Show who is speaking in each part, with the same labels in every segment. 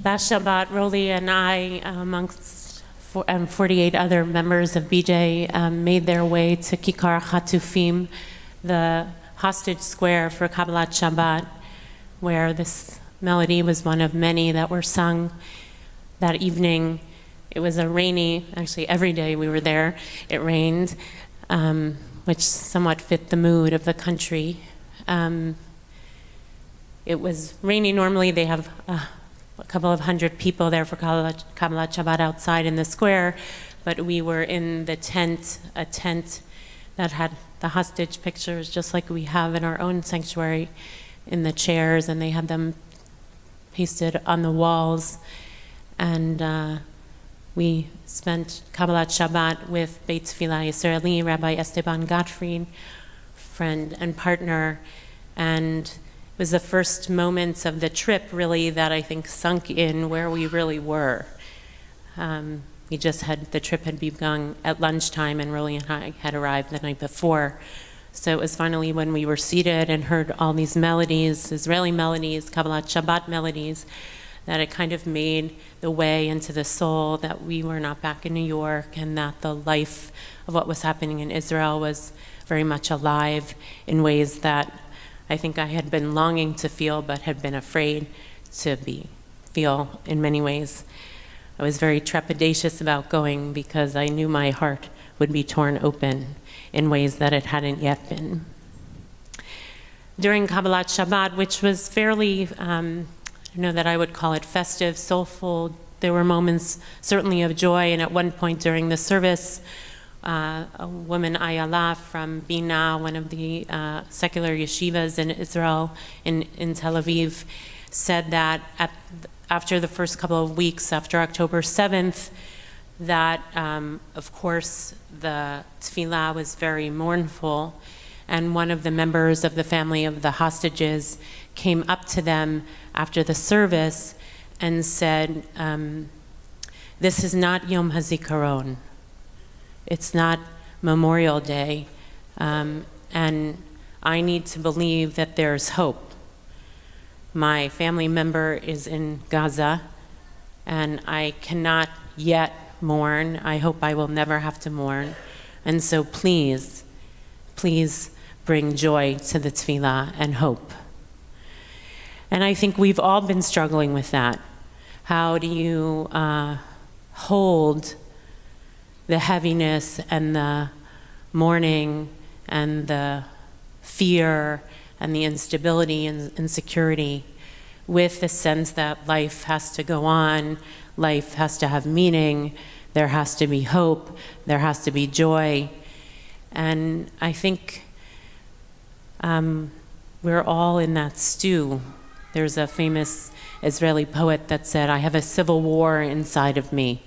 Speaker 1: Last Shabbat, Roli and I, amongst 48 other members of BJ, made their way to Kikar Hatufim, the hostage square for Kabbalat Shabbat, where this melody was one of many that were sung that evening. It was a rainy, actually every day we were there, it rained, which somewhat fit the mood of the country. It was rainy. Normally they have a couple of hundred people there for Kabbalat Shabbat outside in the square, but we were in the tent, a tent that had the hostage pictures just like we have in our own sanctuary in the chairs, and they had them pasted on the walls. And we spent Kabbalat Shabbat with Beit Tfilah Yisraeli, Rabbi Esteban Gottfried, friend and partner, and it was the first moments of the trip really that I think sunk in where we really were. The trip had begun at lunchtime, and Roli and I had arrived the night before. So it was finally when we were seated and heard all these melodies, Israeli melodies, Kabbalat Shabbat melodies, that it kind of made the way into the soul that we were not back in New York, and that the life of what was happening in Israel was very much alive in ways that I think I had been longing to feel but had been afraid to feel in many ways. I was very trepidatious about going because I knew my heart would be torn open in ways that it hadn't yet been. During Kabbalat Shabbat, which was fairly, I know that I would call it festive, soulful, there were moments certainly of joy, and at one point during the service, a woman, Ayala, from Bina, one of the secular yeshivas in Israel, in Tel Aviv, said that after the first couple of weeks, after October 7th, that, of course, the tefillah was very mournful, and one of the members of the family of the hostages came up to them after the service and said, this is not Yom HaZikaron. It's not Memorial Day, and I need to believe that there's hope. My family member is in Gaza, and I cannot yet mourn. I hope I will never have to mourn. And so please, please bring joy to the tefillah and hope. And I think we've all been struggling with that. How do you hold the heaviness and the mourning and the fear and the instability and insecurity with the sense that life has to go on, life has to have meaning, there has to be hope, there has to be joy. And I think we're all in that stew. There's a famous Israeli poet that said, I have a civil war inside of me.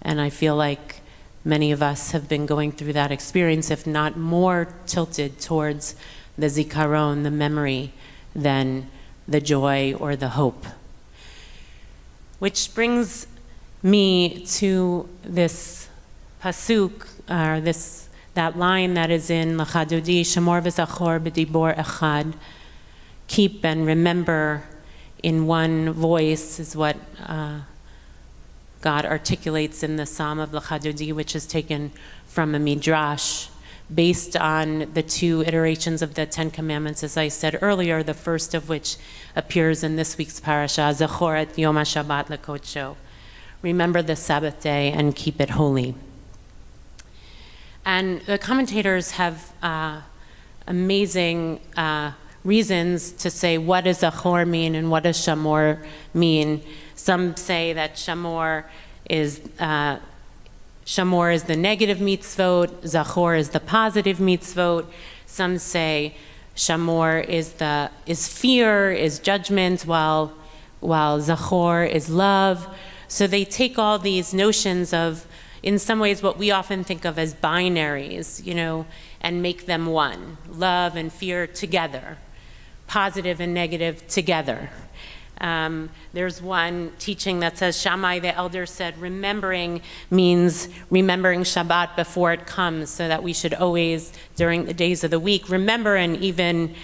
Speaker 1: And I feel like many of us have been going through that experience, if not more tilted towards the zikaron, the memory, than the joy or the hope. Which brings me to this pasuk, or that line that is in L'chadodi, Shamor v'zachor b'dibor echad, keep and remember in one voice, is what God articulates in the Psalm of L'chadodi, which is taken from a midrash, based on the two iterations of the Ten Commandments, as I said earlier, the first of which appears in this week's parasha, Zachor et Yom HaShabbat lekodsho. Remember the Sabbath day and keep it holy. And the commentators have amazing reasons to say, what does Zachor mean and what does Shamor mean? Some say that Shamor is the negative mitzvot, Zachor is the positive mitzvot. Some say Shamor is fear, is judgment, while Zachor is love. So they take all these notions of, in some ways, what we often think of as binaries, and make them one. Love and fear together, positive and negative together. There's one teaching that says, Shammai the elder said, remembering means remembering Shabbat before it comes, so that we should always, during the days of the week, remember and even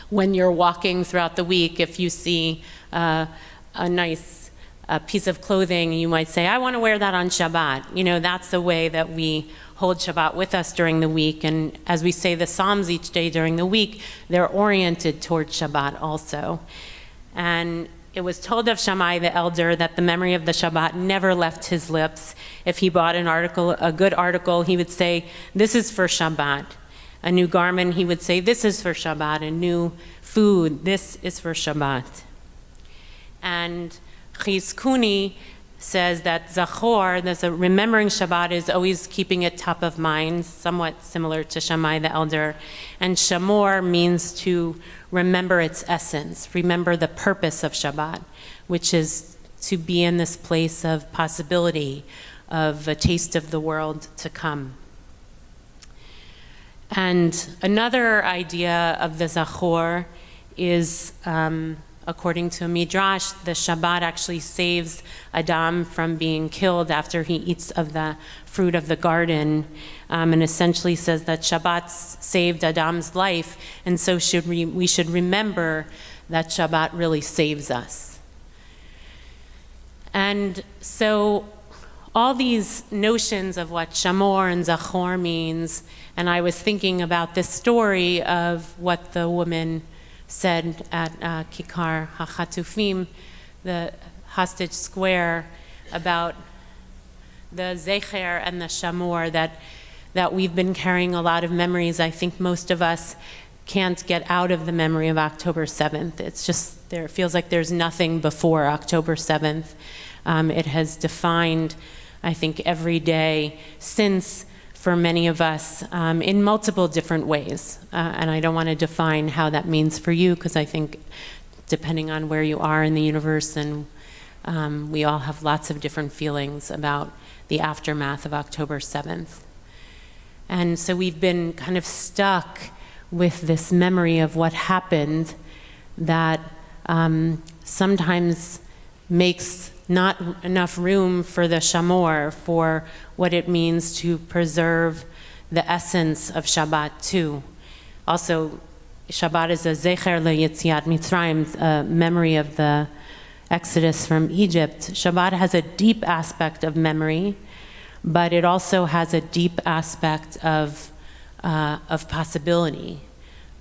Speaker 1: when you're walking throughout the week, if you see a nice piece of clothing, you might say, I want to wear that on Shabbat. That's the way that we hold Shabbat with us during the week. And as we say the Psalms each day during the week, they're oriented toward Shabbat also. And it was told of Shammai the elder that the memory of the Shabbat never left his lips. If he bought a good article, he would say, this is for Shabbat. A new garment, he would say, this is for Shabbat. A new food, this is for Shabbat. And Chizkuni says that Zachor, remembering Shabbat, is always keeping it top of mind, somewhat similar to Shammai the elder. And Shamor means to remember its essence, remember the purpose of Shabbat, which is to be in this place of possibility, of a taste of the world to come. And another idea of the Zachor is, according to a Midrash, the Shabbat actually saves Adam from being killed after he eats of the fruit of the garden, and essentially says that Shabbat saved Adam's life, and so we should remember that Shabbat really saves us. And so all these notions of what Shamor and Zachor means, and I was thinking about this story of what the woman said at Kikar HaChatufim, the hostage square, about the Zecher and the Shamor, that we've been carrying a lot of memories. I think most of us can't get out of the memory of October 7th. It's just, it feels like there's nothing before October 7th. It has defined, I think, every day since, for many of us, in multiple different ways. And I don't want to define how that means for you, because I think depending on where you are in the universe, and we all have lots of different feelings about the aftermath of October 7th. And so we've been kind of stuck with this memory of what happened that sometimes makes not enough room for the Shamor, for what it means to preserve the essence of Shabbat too. Also, Shabbat is a Zecher leYetziat Mitzrayim, a memory of the Exodus from Egypt. Shabbat has a deep aspect of memory, but it also has a deep aspect of possibility.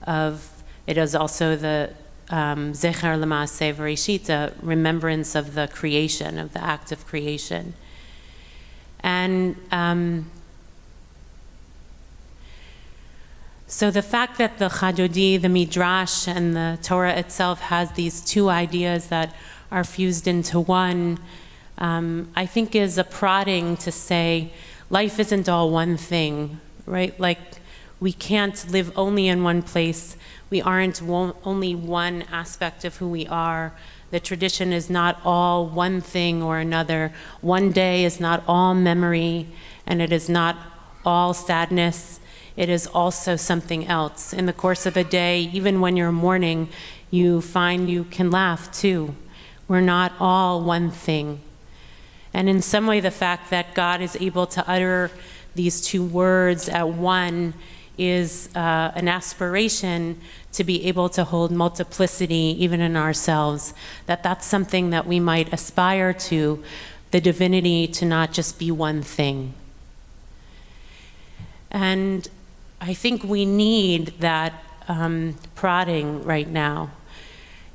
Speaker 1: It is also the Zecher L'Maaseh Bereshit, a remembrance of the creation, of the act of creation. And so the fact that the Chadodi, the Midrash, and the Torah itself has these two ideas that are fused into one, I think is a prodding to say life isn't all one thing, right? Like, we can't live only in one place. We aren't only one aspect of who we are. The tradition is not all one thing or another. One day is not all memory, and it is not all sadness. It is also something else. In the course of a day, even when you're mourning, you find you can laugh too. We're not all one thing. And in some way, the fact that God is able to utter these two words at one is an aspiration to be able to hold multiplicity even in ourselves, that's something that we might aspire to, the divinity to not just be one thing. And I think we need that prodding right now.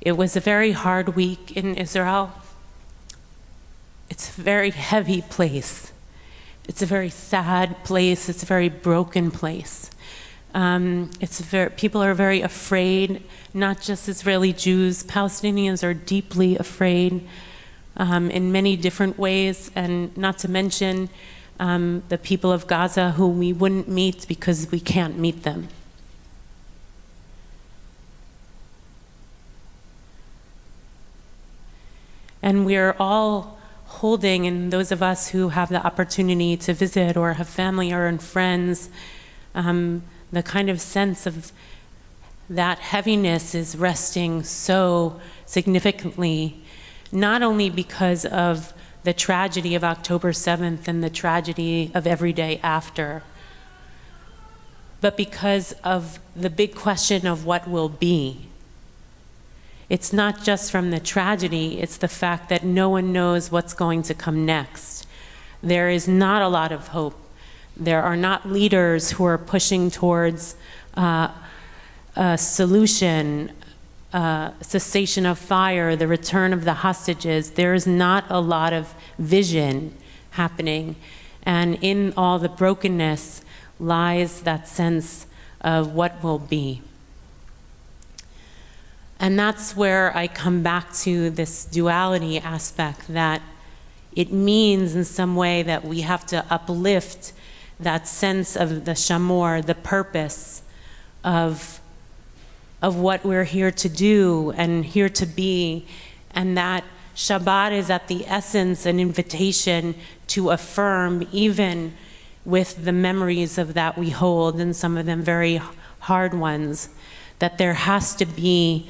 Speaker 1: It was a very hard week in Israel. It's a very heavy place. It's a very sad place. It's a very broken place. People are very afraid, not just Israeli Jews. Palestinians are deeply afraid in many different ways, and not to mention the people of Gaza who we wouldn't meet because we can't meet them. And we're all holding, and those of us who have the opportunity to visit or have family or friends, the kind of sense of that heaviness is resting so significantly, not only because of the tragedy of October 7th and the tragedy of every day after, but because of the big question of what will be. It's not just from the tragedy, it's the fact that no one knows what's going to come next. There is not a lot of hope. There are not leaders who are pushing towards a solution, cessation of fire, the return of the hostages. There is not a lot of vision happening. And in all the brokenness lies that sense of what will be. And that's where I come back to this duality aspect, that it means in some way that we have to uplift that sense of the shamor, the purpose of what we're here to do and here to be, and that Shabbat is at the essence an invitation to affirm, even with the memories of that we hold, and some of them very hard ones, that there has to be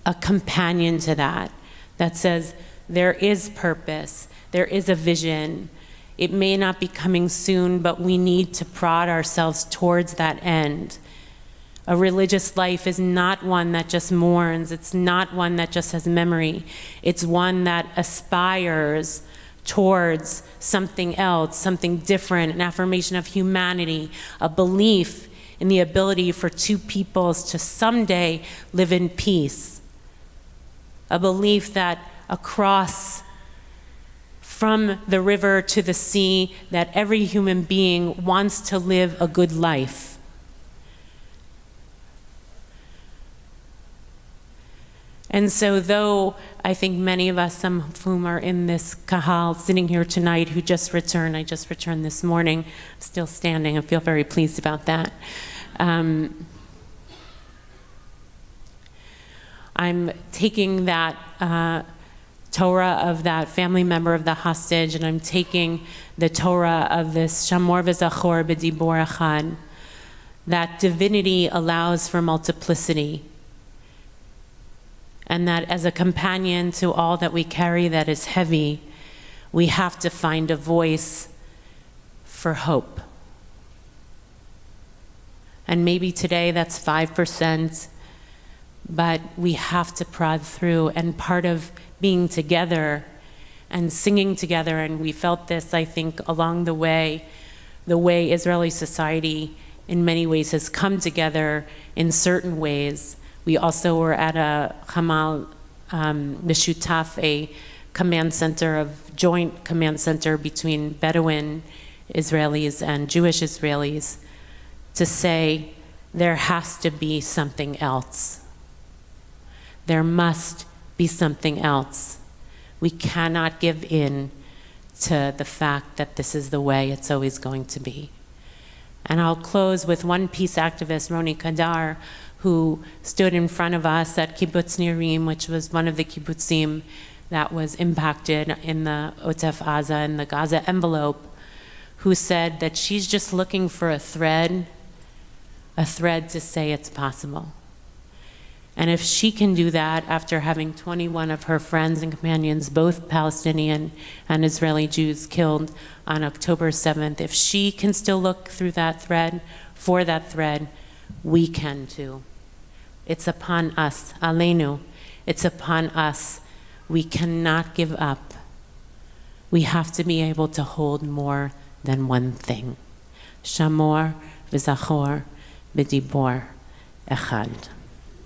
Speaker 1: a companion to that, that says there is purpose, there is a vision. It may not be coming soon, but we need to prod ourselves towards that end. A religious life is not one that just mourns. It's not one that just has memory. It's one that aspires towards something else, something different, an affirmation of humanity, a belief in the ability for two peoples to someday live in peace. A belief that across from the river to the sea, that every human being wants to live a good life. And so though I think many of us, some of whom are in this kahal sitting here tonight who just returned, I just returned this morning, I'm still standing, I feel very pleased about that. I'm taking that Torah of that family member of the hostage, and I'm taking the Torah of this Shamor v'Zachor b'Dibor Echad. That divinity allows for multiplicity, and that as a companion to all that we carry that is heavy, we have to find a voice for hope. And maybe today that's 5%, but we have to prod through, and part of being together and singing together, and we felt this, I think, along the way Israeli society in many ways has come together in certain ways. We also were at a Hamal Meshutaf, a command center, of joint command center between Bedouin Israelis and Jewish Israelis, to say there has to be something else. There must be something else. We cannot give in to the fact that this is the way it's always going to be. And I'll close with one peace activist, Roni Kadar, who stood in front of us at Kibbutz Nirim, which was one of the kibbutzim that was impacted in the Otef Aza, in the Gaza envelope, who said that she's just looking for a thread to say it's possible. And if she can do that after having 21 of her friends and companions, both Palestinian and Israeli Jews, killed on October 7th, if she can still look through that thread, for that thread, we can too. It's upon us, Aleinu. It's upon us. We cannot give up. We have to be able to hold more than one thing. Shamor v'Zachor b'Dibor Echad.